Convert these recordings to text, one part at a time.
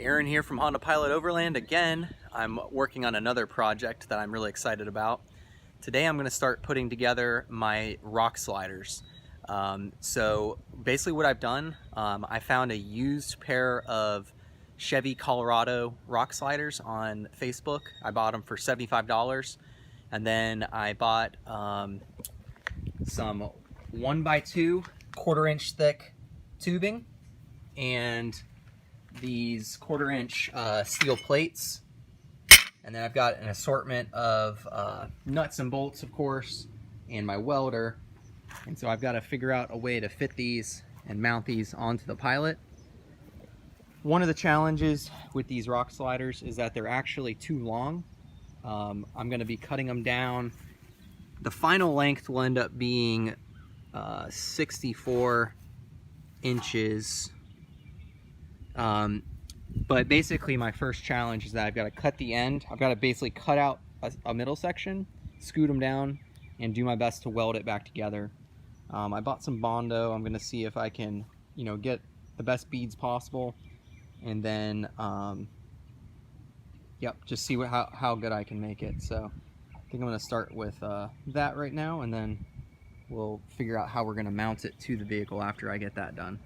Aaron here from Honda Pilot Overland again. I'm working on another project that I'm really excited about. Today I'm going to start putting together my rock sliders. So basically what I've done, I found a used pair of Chevy Colorado rock sliders on Facebook. I bought them for $75, and then I bought some 1x2 1/4-inch thick tubing and these 1/4-inch steel plates, and then I've got an assortment of nuts and bolts, of course, and my welder. And so I've got to figure out a way to fit these and mount these onto the Pilot. One of the challenges with these rock sliders is that they're actually too long. I'm going to be cutting them down. The final length will end up being 64 inches. But basically my first challenge is that I've got to cut the end. I've got to basically cut out a middle section, scoot them down, and do my best to weld it back together. I bought some Bondo. I'm going to see if I can, get the best beads possible, and then, just see how good I can make it. So I think I'm going to start with that right now, and then we'll figure out how we're going to mount it to the vehicle after I get that done.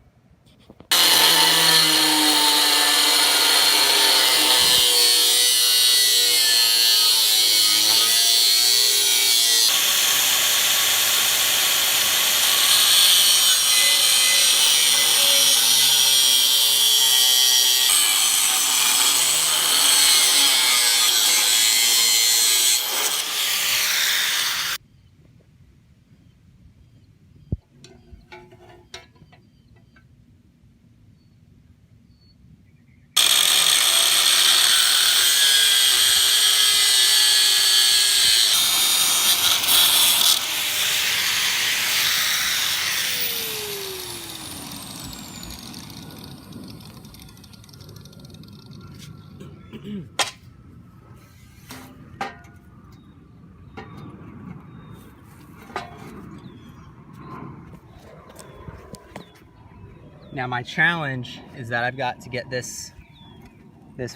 Now my challenge is that I've got to get this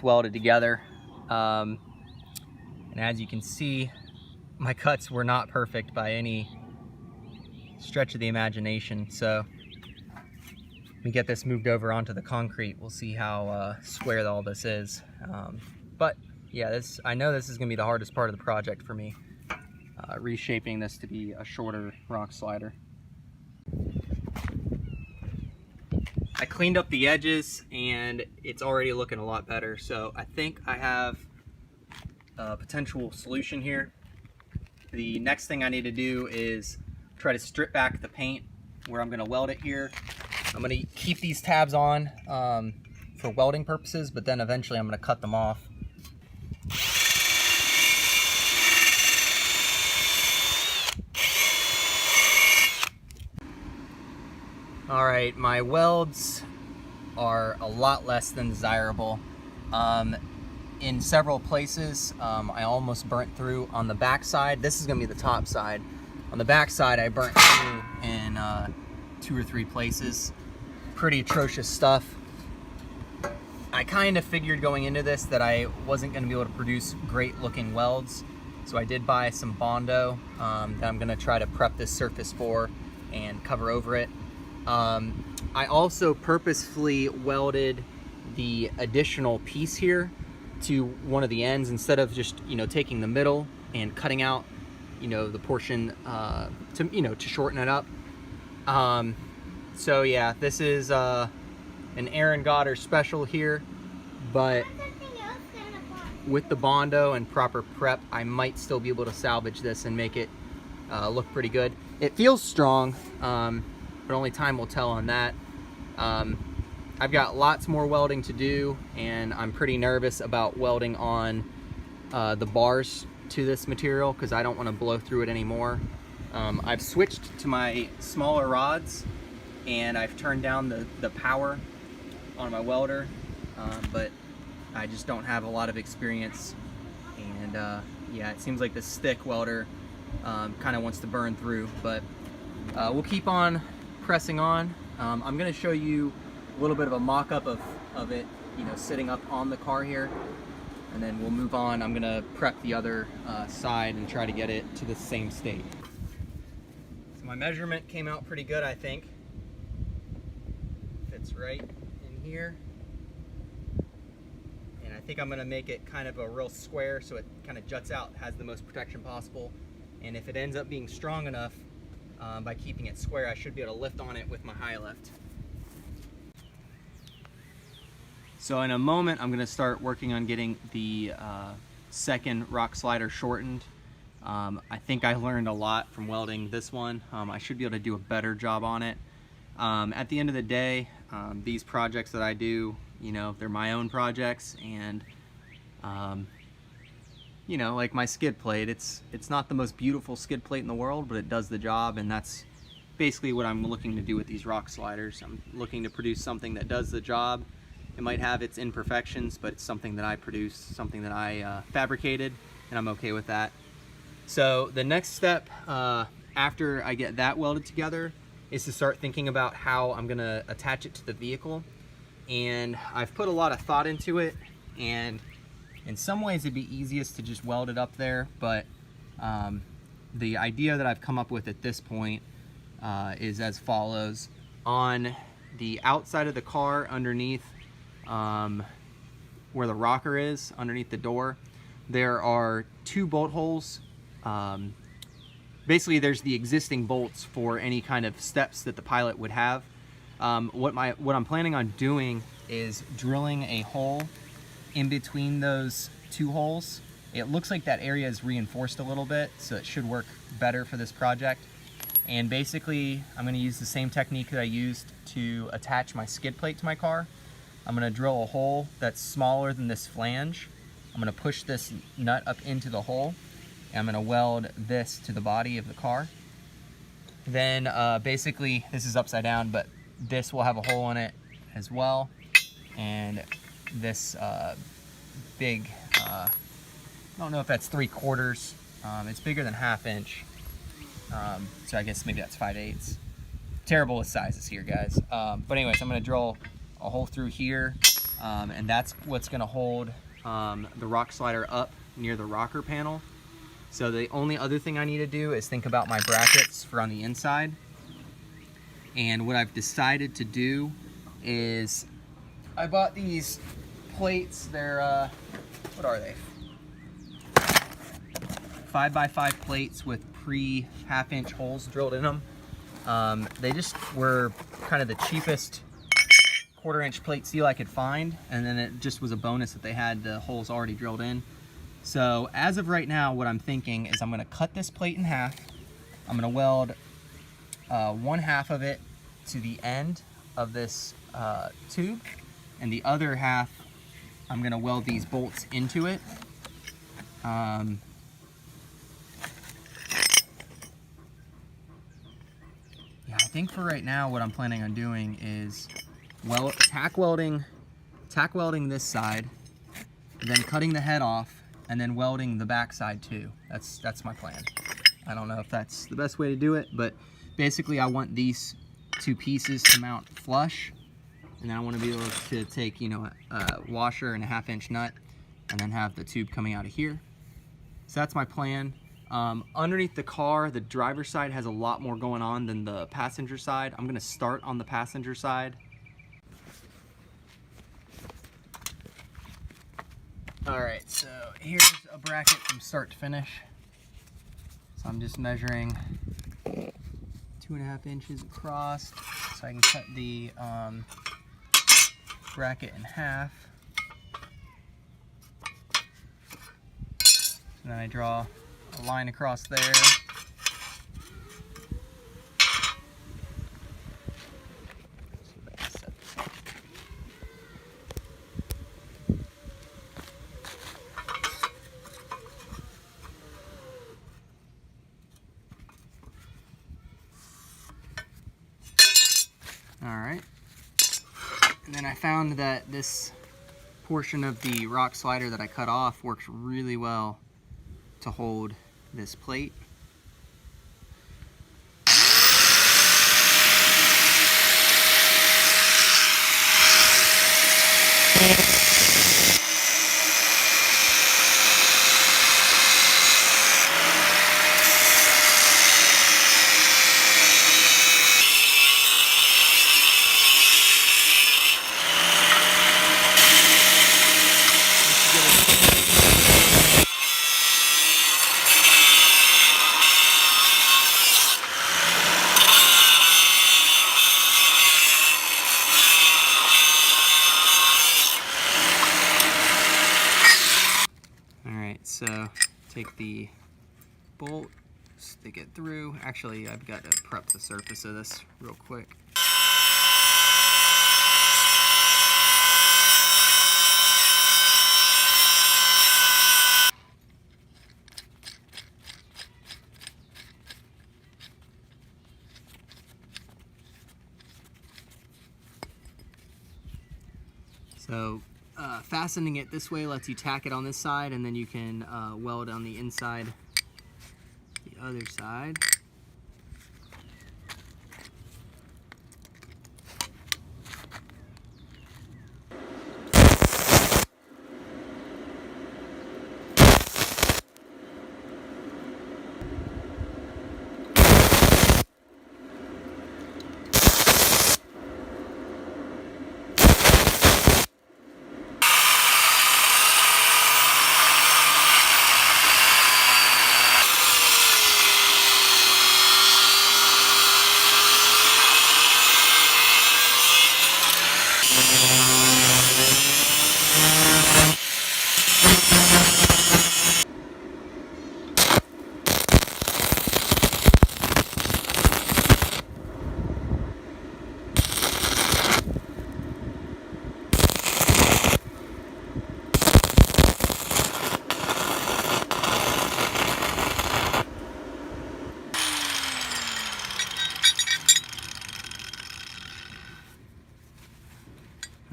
welded together, and as you can see, my cuts were not perfect by any stretch of the imagination. So let me get this moved over onto the concrete. We'll see how square all this is. But yeah, I know this is going to be the hardest part of the project for me, reshaping this to be a shorter rock slider. I cleaned up the edges and it's already looking a lot better, so I think I have a potential solution here. The next thing I need to do is try to strip back the paint where I'm going to weld it here. I'm going to keep these tabs on for welding purposes, but then eventually I'm going to cut them off. Alright, my welds are a lot less than desirable. In several places, I almost burnt through on the back side. This is going to be the top side. On the back side, I burnt through in 2 or 3 places. Pretty atrocious stuff. I kind of figured going into this that I wasn't going to be able to produce great looking welds, so I did buy some Bondo that I'm going to try to prep this surface for and cover over it. I also purposefully welded the additional piece here to one of the ends instead of just, taking the middle and cutting out, the portion to shorten it up. So yeah, this is an Aaron Goddard special here, but with the Bondo and proper prep, I might still be able to salvage this and make it look pretty good. It feels strong, but only time will tell on that. I've got lots more welding to do, and I'm pretty nervous about welding on the bars to this material because I don't want to blow through it anymore. I've switched to my smaller rods, and I've turned down the power on my welder, but I just don't have a lot of experience, and yeah, it seems like this thick welder kind of wants to burn through, but we'll keep on pressing on. I'm going to show you a little bit of a mock-up of it sitting up on the car here, and then we'll move on. I'm gonna prep the other side and try to get it to the same state. So my measurement came out pretty good, I think. Fits right in here. And I think I'm gonna make it kind of a real square so it kind of juts out, has the most protection possible. And if it ends up being strong enough, by keeping it square, I should be able to lift on it with my high lift. So in a moment, I'm gonna start working on getting the second rock slider shortened. I think I learned a lot from welding this one. I should be able to do a better job on it. At the end of the day, these projects that I do, they're my own projects, and like my skid plate, it's not the most beautiful skid plate in the world, but it does the job, and that's basically what I'm looking to do with these rock sliders. I'm looking to produce something that does the job. It might have its imperfections, but it's something that I produced, something that I fabricated, and I'm okay with that. So the next step after I get that welded together is to start thinking about how I'm gonna attach it to the vehicle. And I've put a lot of thought into it, and in some ways it'd be easiest to just weld it up there, but the idea that I've come up with at this point is as follows. On the outside of the car, underneath where the rocker is, underneath the door, there are 2 bolt holes. Basically there's the existing bolts for any kind of steps that the Pilot would have. What I'm planning on doing is drilling a hole in between those 2 holes. It looks like that area is reinforced a little bit, so it should work better for this project. And basically I'm going to use the same technique that I used to attach my skid plate to my car. I'm going to drill a hole that's smaller than this flange. I'm going to push this nut up into the hole, and I'm going to weld this to the body of the car. Then basically, this is upside down, but this will have a hole in it as well. And this big, I don't know if that's 3/4. It's bigger than 1/2 inch. So I guess maybe that's 5/8. Terrible with sizes here, guys. But anyways, I'm going to drill a hole through here, and that's what's going to hold the rock slider up near the rocker panel. So the only other thing I need to do is think about my brackets for on the inside. And what I've decided to do is I bought these plates. They're what are they? 5x5 plates with pre-1/2 inch holes drilled in them. They just were kind of the cheapest 1/4 inch plate steel I could find, and then it just was a bonus that they had the holes already drilled in. So as of right now, what I'm thinking is I'm going to cut this plate in half. I'm going to weld 1/2 of it to the end of this tube, and the other half I'm going to weld these bolts into it. Yeah, I think for right now what I'm planning on doing is tack welding this side, then cutting the head off, and then welding the back side too. That's my plan. I don't know if that's the best way to do it, but basically I want these 2 pieces to mount flush, and then I want to be able to take, a washer and a 1/2 inch nut, and then have the tube coming out of here. So that's my plan. Underneath the car, the driver's side has a lot more going on than the passenger side. I'm gonna start on the passenger side. All right, so here's a bracket from start to finish. So I'm just measuring 2.5 inches across, so I can cut the bracket in half. And then I draw a line across there. Alright, and then I found that this portion of the rock slider that I cut off works really well to hold this plate. So take the bolt, stick it through. Actually, I've got to prep the surface of this real quick. So fastening it this way lets you tack it on this side, and then you can weld on the inside the other side.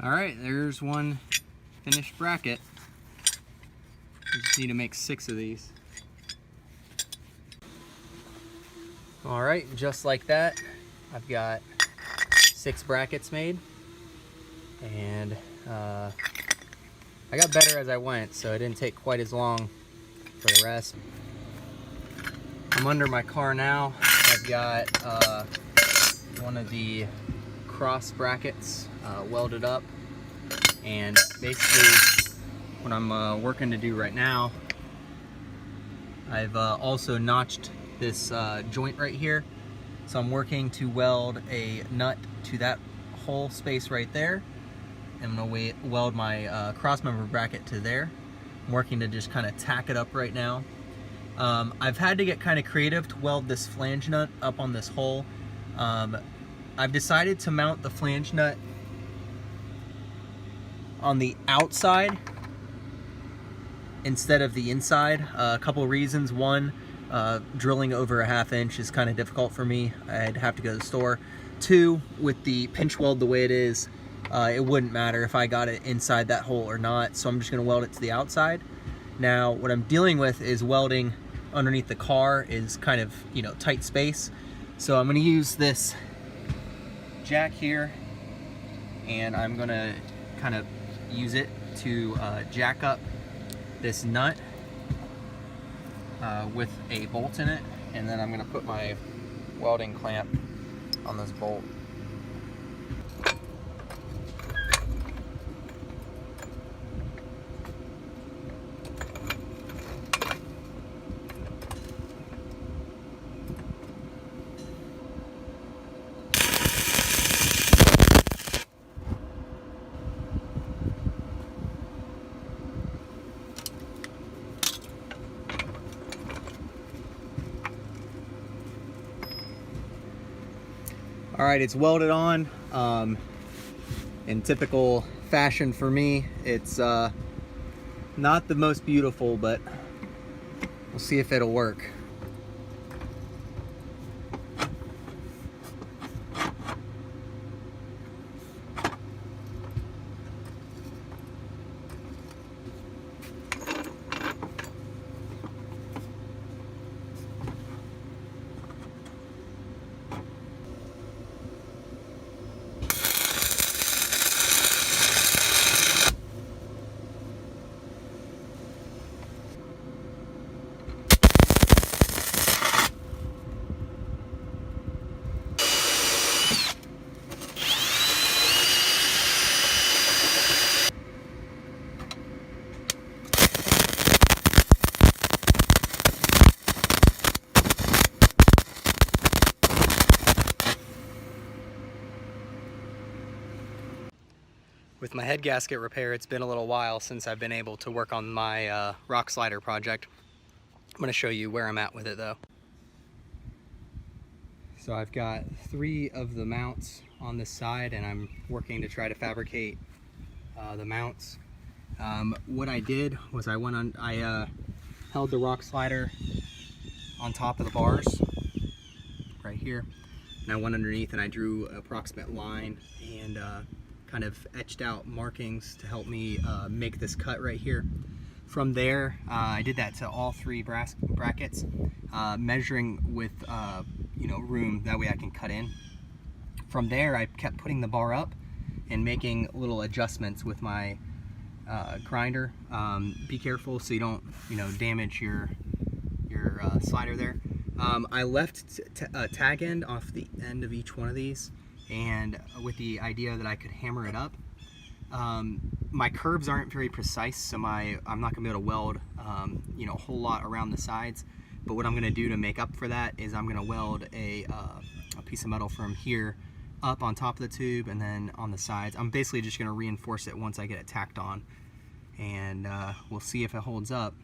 All right, there's one finished bracket. We just need to make 6 of these. All right, just like that, I've got 6 brackets made, and I got better as I went, so it didn't take quite as long for the rest. I'm under my car now. I've got one of the cross brackets welded up, and basically what I'm working to do right now, I've also notched this joint right here, so I'm working to weld a nut to that hole space right there. I'm going to weld my cross member bracket to there. I'm working to just kind of tack it up right now. I've had to get kind of creative to weld this flange nut up on this hole. I've decided to mount the flange nut on the outside instead of the inside. A couple of reasons. One, drilling over a 1/2 inch is kind of difficult for me. I'd have to go to the store. 2, with the pinch weld the way it is, it wouldn't matter if I got it inside that hole or not, so I'm just going to weld it to the outside. Now what I'm dealing with is welding underneath the car is kind of, you know, tight space, so I'm going to use this jack here, and I'm going to kind of use it to jack up this nut with a bolt in it, and then I'm going to put my welding clamp on this bolt. All right, it's welded on. In typical fashion for me, it's not the most beautiful, but we'll see if it'll work. With my head gasket repair, it's been a little while since I've been able to work on my rock slider project. I'm going to show you where I'm at with it though. So I've got 3 of the mounts on this side, and I'm working to try to fabricate the mounts. What I did was I held the rock slider on top of the bars right here, and I went underneath and I drew an approximate line and kind of etched out markings to help me make this cut right here. From there, I did that to all 3 brass brackets, measuring with room, that way I can cut in. From there, I kept putting the bar up and making little adjustments with my grinder. Be careful so you don't damage your slider there. I left a tag end off the end of each one of these, and with the idea that I could hammer it up. My curves aren't very precise, so I'm not gonna be able to weld a whole lot around the sides. But what I'm gonna do to make up for that is I'm gonna weld a piece of metal from here up on top of the tube and then on the sides. I'm basically just gonna reinforce it once I get it tacked on, and we'll see if it holds up.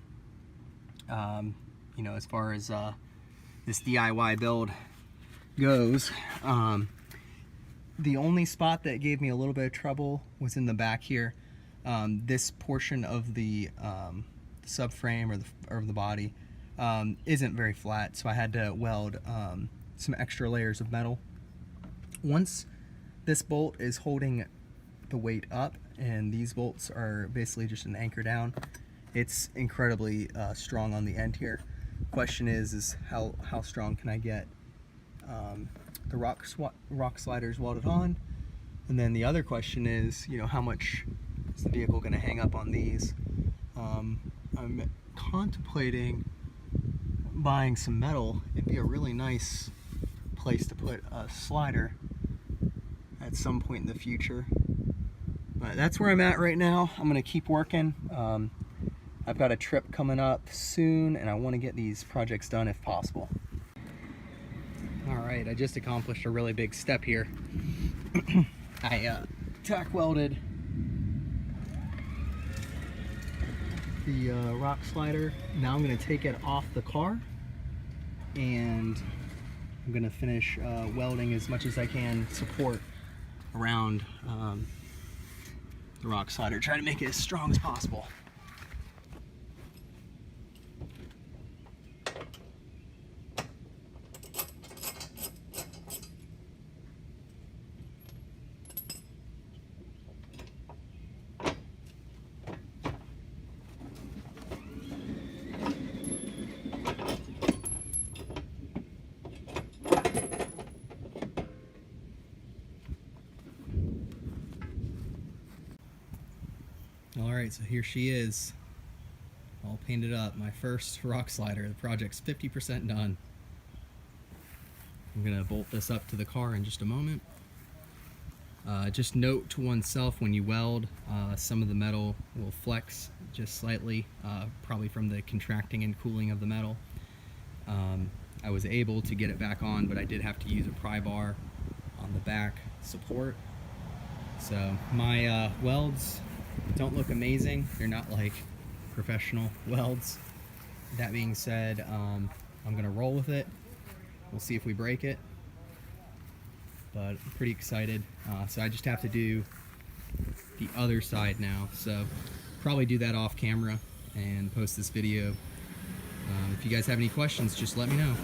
As far as this DIY build goes. The only spot that gave me a little bit of trouble was in the back here. This portion of the subframe or the body isn't very flat, so I had to weld some extra layers of metal. Once this bolt is holding the weight up and these bolts are basically just an anchor down, it's incredibly strong on the end here. Question is how strong can I get the rock sliders welded on? And then the other question is, how much is the vehicle going to hang up on these? I'm contemplating buying some metal. It'd be a really nice place to put a slider at some point in the future. But that's where I'm at right now. I'm going to keep working. I've got a trip coming up soon, and I want to get these projects done if possible. Alright, I just accomplished a really big step here. I tack welded the rock slider. Now I'm going to take it off the car, and I'm going to finish welding as much as I can support around the rock slider. Try to make it as strong as possible. Alright, so here she is, all painted up. My first rock slider. The project's 50% done. I'm going to bolt this up to the car in just a moment. Just note to oneself, when you weld, some of the metal will flex just slightly, probably from the contracting and cooling of the metal. I was able to get it back on, but I did have to use a pry bar on the back support. So my welds don't look amazing. They're not like professional welds. That being said, I'm gonna roll with it. We'll see if we break it, but I'm pretty excited. So I just have to do the other side now, so probably do that off camera and post this video. If you guys have any questions, just let me know.